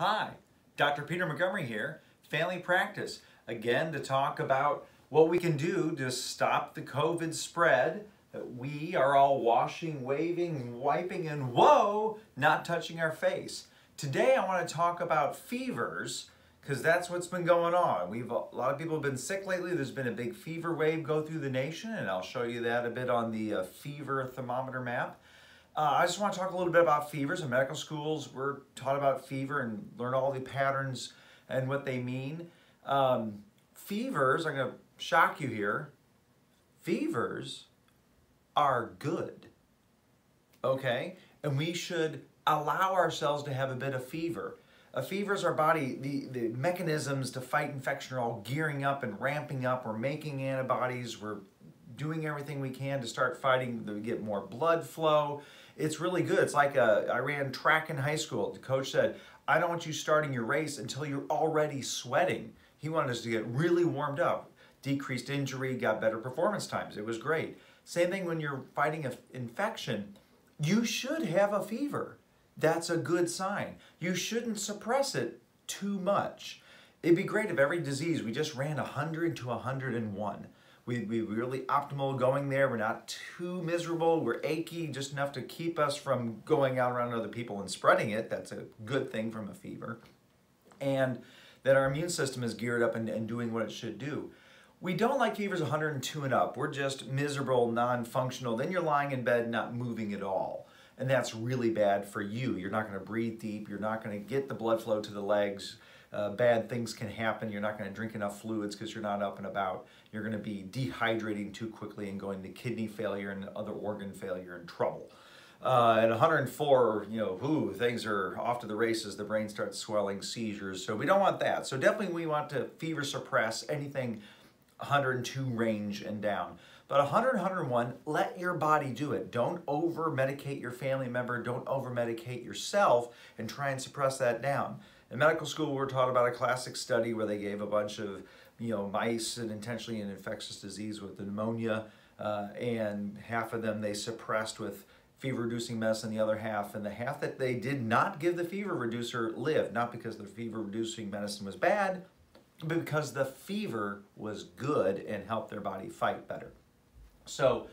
Hi, Dr. Peter Montgomery here, Family Practice, again to talk about what we can do to stop the COVID spread. We are all washing, waving, wiping, and whoa, not touching our face. Today I want to talk about fevers because that's what's been going on. A lot of people have been sick lately. There's been a big fever wave go through the nation, and I'll show you that a bit on the fever thermometer map. I just want to talk a little bit about fevers. In medical schools, we're taught about fever and learn all the patterns and what they mean. Fevers, I'm going to shock you here, fevers are good, okay? And we should allow ourselves to have a bit of fever. A fever is our body, the mechanisms to fight infection are all gearing up and ramping up. We're making antibodies, we're doing everything we can to start fighting, to get more blood flow. It's really good. It's like I ran track in high school. The coach said, I don't want you starting your race until you're already sweating. He wanted us to get really warmed up, decreased injury, got better performance times. It was great. Same thing when you're fighting an infection. You should have a fever. That's a good sign. You shouldn't suppress it too much. It'd be great if every disease we just ran 100 to 101. We really optimal going there. We're not too miserable. We're achy, just enough to keep us from going out around other people and spreading it. That's a good thing from a fever. And that our immune system is geared up and doing what it should do. We don't like fevers 102 and up. We're just miserable, non-functional. Then you're lying in bed not moving at all. And that's really bad for you. You're not going to breathe deep. You're not going to get the blood flow to the legs. Bad things can happen. You're not going to drink enough fluids because you're not up and about. You're going to be dehydrating too quickly and going to kidney failure and other organ failure and trouble. At 104, things are off to the races. The brain starts swelling, seizures. So we don't want that. So definitely we want to fever suppress anything 102 range and down. But 100, 101, let your body do it. Don't over-medicate your family member. Don't over-medicate yourself and try and suppress that down. In medical school, we're taught about a classic study where they gave a bunch of mice an intentionally an infectious disease with pneumonia, and half of them they suppressed with fever-reducing medicine, the other half, and the half that they did not give the fever reducer lived, not because the fever-reducing medicine was bad, but because the fever was good and helped their body fight better. So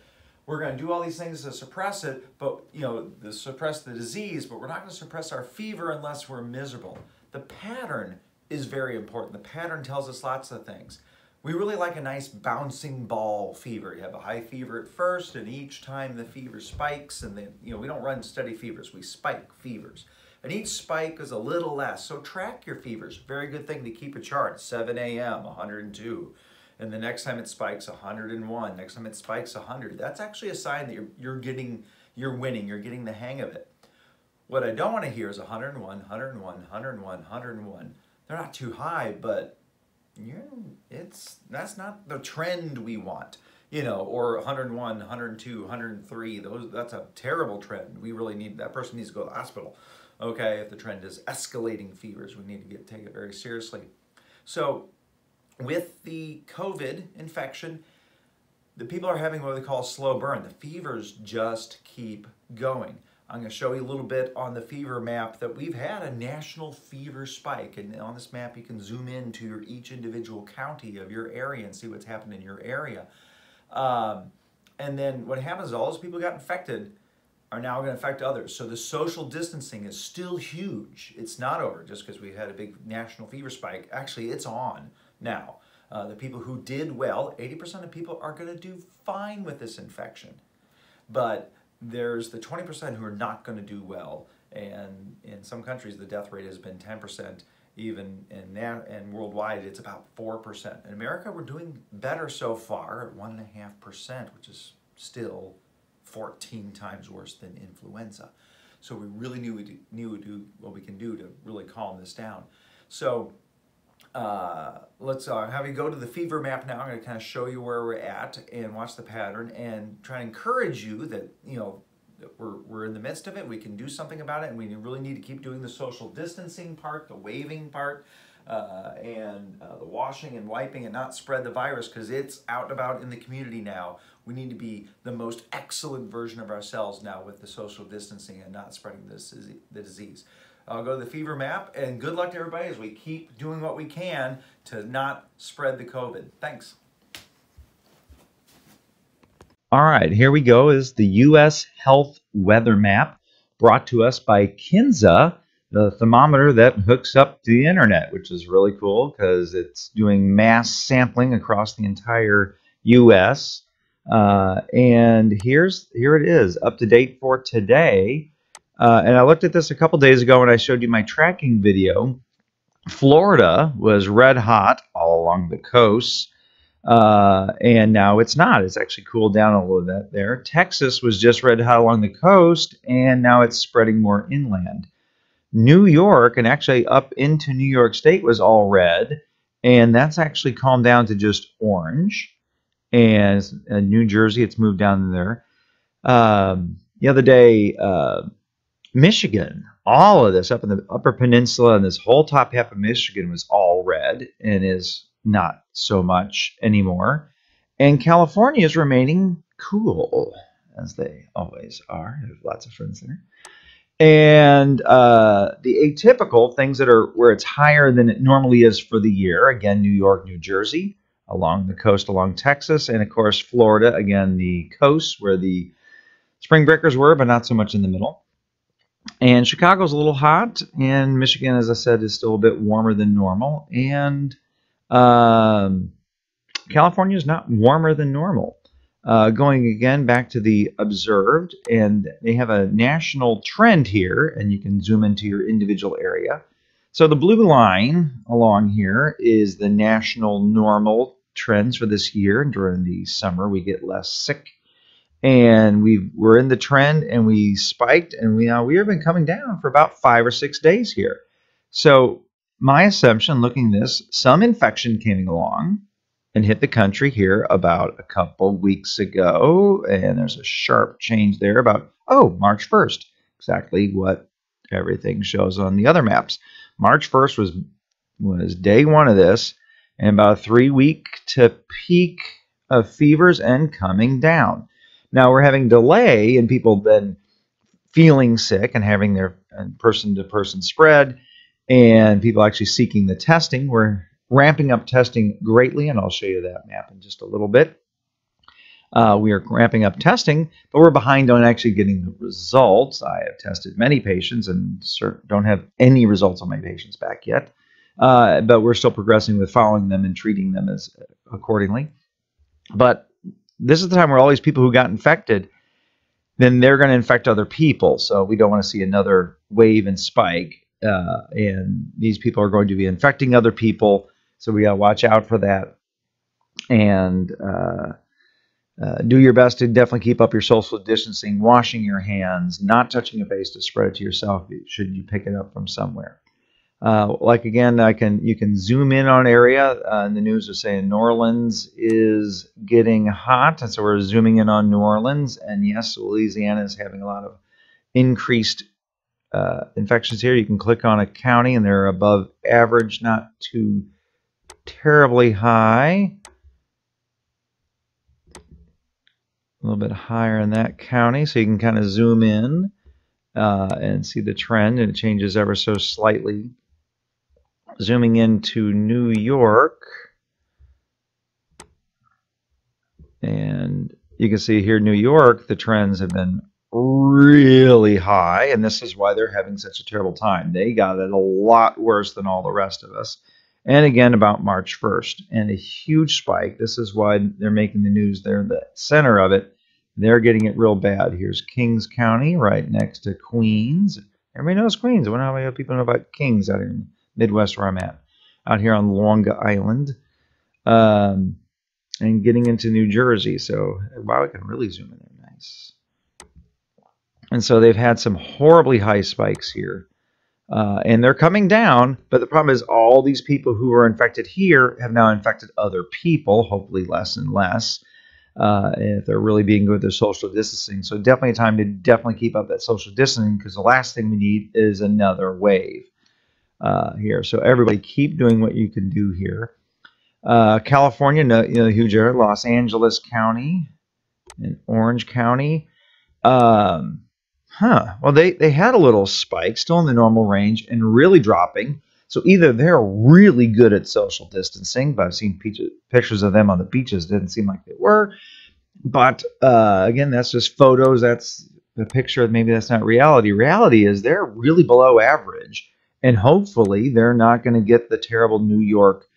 we're going to do all these things to suppress it, but to suppress the disease, but we're not going to suppress our fever unless we're miserable. The pattern is very important. The pattern tells us lots of things. We really like a nice bouncing ball fever. You have a high fever at first, and each time the fever spikes, and then we don't run steady fevers, we spike fevers. And each spike is a little less. So track your fevers. Very good thing to keep a chart. 7 a.m., 102. And the next time it spikes, 101. Next time it spikes, 100. That's actually a sign that you're winning, you're getting the hang of it. What I don't want to hear is 101, 101, 101, 101. They're not too high, but that's not the trend we want. Or 101, 102, 103. That's a terrible trend. We really need, that person needs to go to the hospital. Okay, if the trend is escalating fevers, we need to take it very seriously. So with the COVID infection, the people are having what they call a slow burn. The fevers just keep going. I'm going to show you a little bit on the fever map that we've had a national fever spike. And on this map, you can zoom into each individual county of your area and see what's happened in your area. And then what happens is all those people who got infected are now going to affect others. So the social distancing is still huge. It's not over just because we had a big national fever spike. Actually, it's on now. The people who did well, 80% of people are going to do fine with this infection. But there's the 20% who are not going to do well, and in some countries the death rate has been 10%, even and worldwide it's about 4%. In America we're doing better so far at 1.5%, which is still 14 times worse than influenza. So we really knew we do what we can do to really calm this down. So let's have you go to the fever map now. I'm going to kind of show you where we're at and watch the pattern and try to encourage you that that we're in the midst of it. We can do something about it, and we really need to keep doing the social distancing part, the waving part, and the washing and wiping and not spread the virus because it's out and about in the community now. We need to be the most excellent version of ourselves now with the social distancing and not spreading the disease. I'll go to the fever map, and good luck to everybody as we keep doing what we can to not spread the COVID. Thanks. All right, here we go is the U.S. Health Weather Map brought to us by Kinza, the thermometer that hooks up to the internet, which is really cool because it's doing mass sampling across the entire U.S. And here it is, up to date for today. And I looked at this a couple days ago when I showed you my tracking video. Florida was red hot all along the coast. And now it's not. It's actually cooled down a little bit there. Texas was just red hot along the coast, and now it's spreading more inland. New York, and actually up into New York State, was all red, and that's actually calmed down to just orange. And New Jersey, it's moved down there. The other day, Michigan, all of this up in the Upper Peninsula and this whole top half of Michigan was all red and is not so much anymore. And California is remaining cool, as they always are. I have lots of friends there. And the atypical things that are where it's higher than it normally is for the year, again, New York, New Jersey, along the coast, along Texas, and of course, Florida, again, the coast where the spring breakers were, but not so much in the middle. And Chicago's a little hot, and Michigan, as I said, is still a bit warmer than normal. And California is not warmer than normal. Going again back to the observed, and they have a national trend here, and you can zoom into your individual area. So the blue line along here is the national normal trends for this year. During the summer, we get less sick. And we're in the trend, and we spiked, and we have been coming down for about 5 or 6 days here. So my assumption, looking at this, some infection came along and hit the country here about a couple weeks ago, and there's a sharp change there about March 1st, exactly what everything shows on the other maps. March 1st was day one of this, and about a 3-week to peak of fevers and coming down. Now we're having delay in people then feeling sick and having their person-to-person spread, and people actually seeking the testing. We're ramping up testing greatly, and I'll show you that map in just a little bit. We are ramping up testing, but we're behind on actually getting the results. I have tested many patients and don't have any results on my patients back yet, but we're still progressing with following them and treating them as accordingly. But this is the time where all these people who got infected, then they're going to infect other people. So we don't want to see another wave and spike. And these people are going to be infecting other people. So we got to watch out for that. And do your best to definitely keep up your social distancing, washing your hands, not touching your face to spread it to yourself should you pick it up from somewhere. Again, you can zoom in on area. And the news is saying New Orleans is getting hot, and so we're zooming in on New Orleans. And yes, Louisiana is having a lot of increased infections here. You can click on a county, and they're above average, not too terribly high. A little bit higher in that county, so you can kind of zoom in and see the trend, and it changes ever so slightly. Zooming into New York, and you can see here New York, the trends have been really high, and this is why they're having such a terrible time. They got it a lot worse than all the rest of us. And again, about March 1st, and a huge spike. This is why they're making the news. They're in the center of it. They're getting it real bad. Here's Kings County right next to Queens. Everybody knows Queens. I wonder how many people know about Kings out here in the Midwest where I'm at. Out here on Long Island. And getting into New Jersey. So, wow, I can really zoom in there. Nice. And so they've had some horribly high spikes here. And they're coming down, but the problem is all these people who are infected here have now infected other people, hopefully less and less, if they're really being good with their social distancing. So definitely a time to definitely keep up that social distancing, because the last thing we need is another wave here. So everybody keep doing what you can do here. California, huge area, Los Angeles County and Orange County. Huh. Well, they had a little spike, still in the normal range, and really dropping. So either they're really good at social distancing, but I've seen pictures of them on the beaches. Didn't seem like they were. But again, that's just photos. That's the picture. Maybe that's not reality. Reality is they're really below average, and hopefully they're not going to get the terrible New York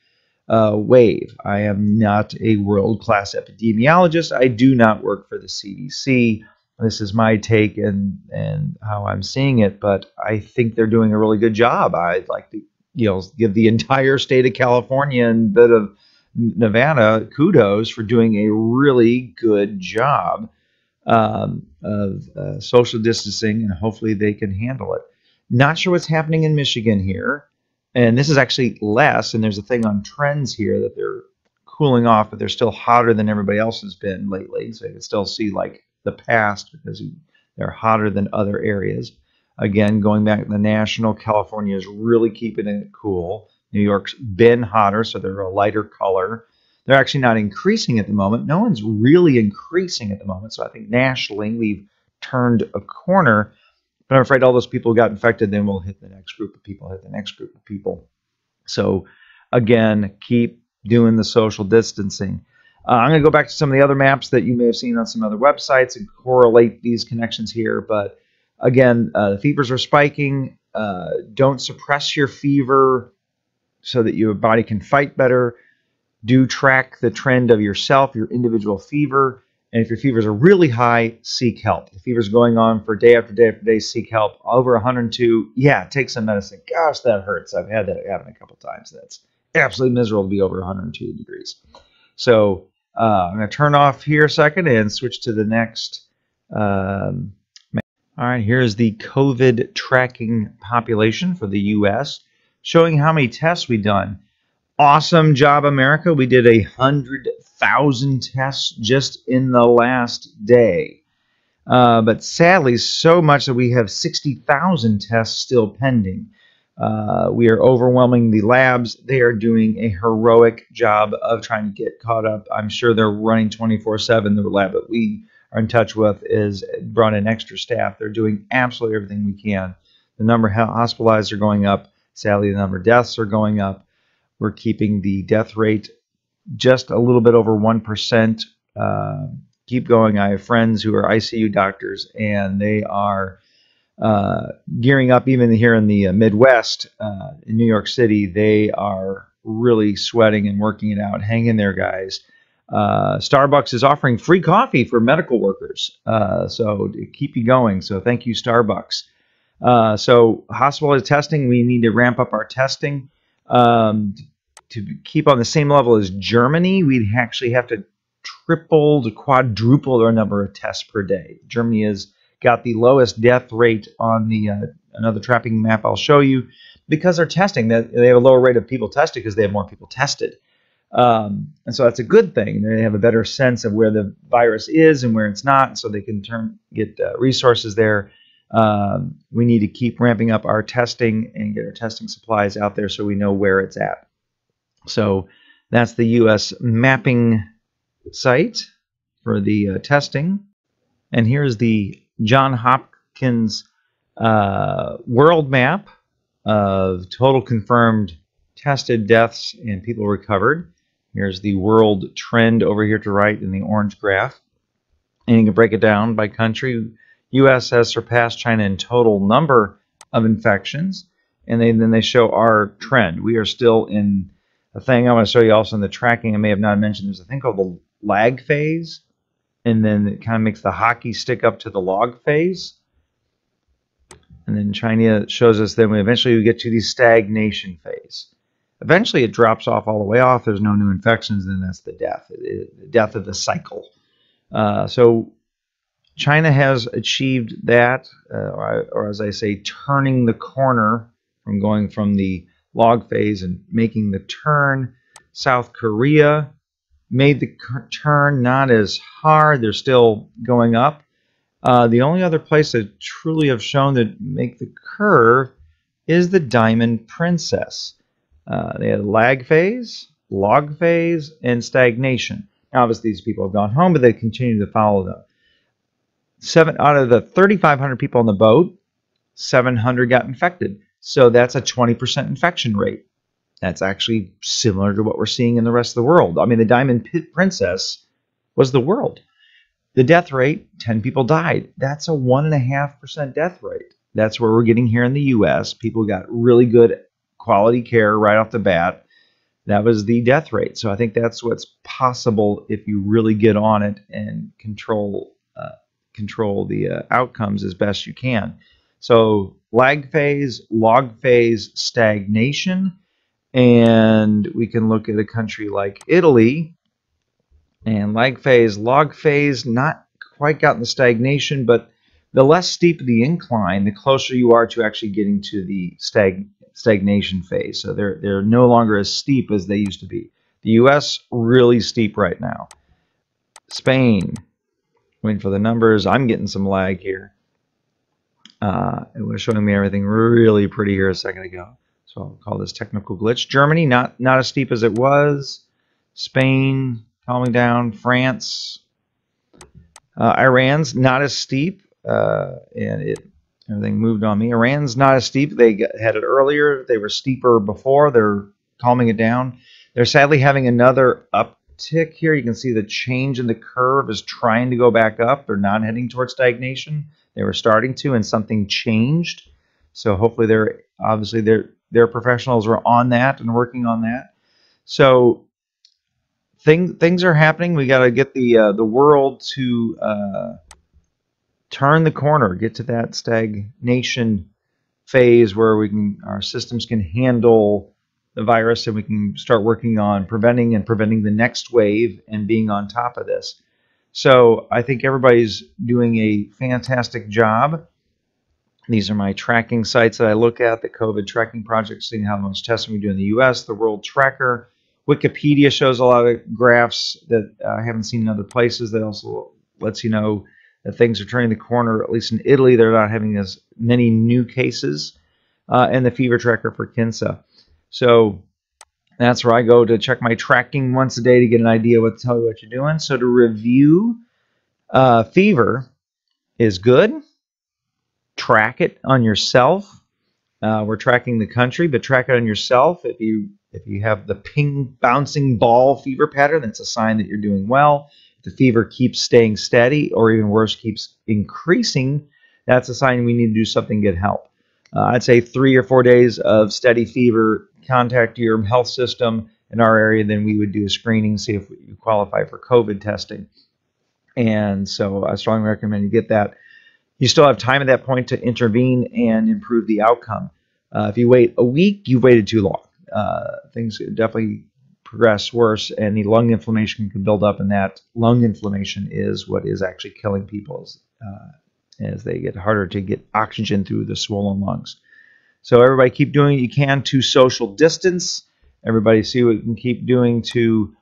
wave. I am not a world-class epidemiologist. I do not work for the CDC. This is my take and how I'm seeing it, but I think they're doing a really good job. I'd like to, give the entire state of California and bit of Nevada kudos for doing a really good job of social distancing, and hopefully they can handle it. Not sure what's happening in Michigan here, and this is actually less. And there's a thing on trends here that they're cooling off, but they're still hotter than everybody else has been lately. So you can still see like the past because they're hotter than other areas. Again, going back to the national, California is really keeping it cool. New York's been hotter, so they're a lighter color. They're actually not increasing at the moment. No one's really increasing at the moment. So I think nationally we've turned a corner. But I'm afraid all those people who got infected then will hit the next group of people, hit the next group of people. So again, keep doing the social distancing. I'm going to go back to some of the other maps that you may have seen on some other websites and correlate these connections here. But again, the fevers are spiking. Don't suppress your fever so that your body can fight better. Do track the trend of yourself, your individual fever. And if your fevers are really high, seek help. If the fever's going on for day after day after day, seek help. Over 102, yeah, take some medicine. Gosh, that hurts. I've had that happen a couple times. That's absolutely miserable to be over 102 degrees. So I'm going to turn off here a second and switch to the next. All right, here's the COVID tracking population for the U.S., showing how many tests we've done. Awesome job, America. We did 100,000 tests just in the last day. But sadly, so much that we have 60,000 tests still pending. We are overwhelming the labs. They are doing a heroic job of trying to get caught up. I'm sure they're running 24/7. The lab that we are in touch with is brought in extra staff. They're doing absolutely everything we can. The number of hospitalized are going up. Sadly, the number of deaths are going up. We're keeping the death rate just a little bit over 1%. Keep going. I have friends who are ICU doctors, and they are gearing up. Even here in the Midwest, in New York City, they are really sweating and working it out. Hang in there, guys. Starbucks is offering free coffee for medical workers, so to keep you going. So thank you, Starbucks. So hospital testing, we need to ramp up our testing. To keep on the same level as Germany, we'd actually have to triple to quadruple our number of tests per day. Germany has got the lowest death rate on the another tracking map I'll show you because they're testing. That they have a lower rate of people tested because they have more people tested. And so that's a good thing. They have a better sense of where the virus is and where it's not, so they can get resources there. We need to keep ramping up our testing and get our testing supplies out there so we know where it's at. So that's the U.S. mapping site for the testing. And here's the Johns Hopkins world map of total confirmed tested deaths and people recovered. Here's the world trend over here to the right in the orange graph. And you can break it down by country. U.S. has surpassed China in total number of infections. And then they show our trend. We are still in a thing I want to show you also in the tracking. I may have not mentioned there's a thing called the lag phase. And then it kind of makes the hockey stick up to the log phase. And then China shows us then we eventually get to the stagnation phase. Eventually it drops off all the way off. There's no new infections. Then that's the death, the death of the cycle. So China has achieved that, or as I say, turning the corner from going from the log phase and making the turn. South Korea made the turn not as hard. They're still going up. The only other place that truly have shown that make the curve is the Diamond Princess. They had lag phase, log phase, and stagnation. Now, obviously, these people have gone home, but they continue to follow them. 7 out of the 3,500 people on the boat, 700 got infected. So that's a 20% infection rate. That's actually similar to what we're seeing in the rest of the world. I mean, the Diamond Princess was the world. The death rate, 10 people died. That's a 1.5% death rate. That's where we're getting here in the U.S. People got really good quality care right off the bat. That was the death rate. So I think that's what's possible if you really get on it and control the outcomes as best you can. So lag phase, log phase, stagnation, and we can look at a country like Italy. And lag phase, log phase, not quite gotten the stagnation, but the less steep the incline, the closer you are to actually getting to the stagnation phase. So they're no longer as steep as they used to be. The U.S. really steep right now. Spain, waiting for the numbers. I'm getting some lag here. It was showing me everything really pretty here a second ago. So I'll call this technical glitch. Germany, not as steep as it was. Spain, calming down. France, Iran's not as steep, and everything moved on me. Iran's not as steep. They had it earlier. They were steeper before. They're calming it down. They're sadly having another uptick here. You can see the change in the curve is trying to go back up. They're not heading towards stagnation. They were starting to, and something changed. So hopefully their professionals were on that and working on that. So things are happening. We got to get the world to turn the corner, get to that stagnation phase where our systems can handle the virus, and we can start working on preventing the next wave and being on top of this. So I think everybody's doing a fantastic job. These are my tracking sites that I look at, the COVID tracking project, seeing how much testing we do in the U.S., the World Tracker. Wikipedia shows a lot of graphs that I haven't seen in other places. That also lets you know that things are turning the corner. At least in Italy, they're not having as many new cases. And the fever tracker for Kinsa. So that's where I go to check my tracking once a day to get an idea to tell you what you're doing. So to review, fever is good. Track it on yourself. We're tracking the country, but track it on yourself. If you have the ping bouncing ball fever pattern, that's a sign that you're doing well. If the fever keeps staying steady, or even worse, keeps increasing, that's a sign we need to do something, get help. I'd say 3 or 4 days of steady fever, contact your health system in our area, then we would do a screening, see if you qualify for COVID testing. And so I strongly recommend you get that. You still have time at that point to intervene and improve the outcome. If you wait a week, you've waited too long. Things definitely progress worse, and the lung inflammation can build up, and that lung inflammation is what is actually killing people as they get harder to get oxygen through the swollen lungs. So everybody keep doing what you can to social distance. Everybody see what you can keep doing to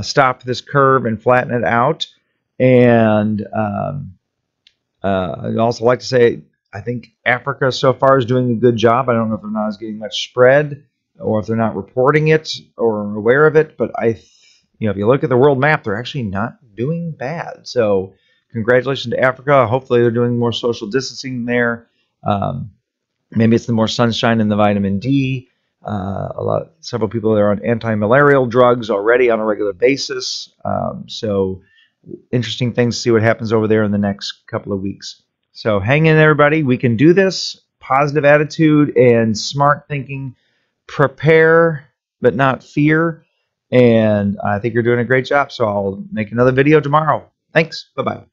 stop this curve and flatten it out. And I'd also like to say, I think Africa so far is doing a good job. I don't know if they're not getting much spread, or if they're not reporting it or aware of it. But if you look at the world map, they're actually not doing bad. So congratulations to Africa. Hopefully they're doing more social distancing there. Maybe it's the more sunshine and the vitamin D. Several people are on anti-malarial drugs already on a regular basis. So interesting things to see what happens over there in the next couple of weeks. So hang in, everybody. We can do this. Positive attitude and smart thinking. Prepare, but not fear. And I think you're doing a great job. So I'll make another video tomorrow. Thanks. Bye-bye.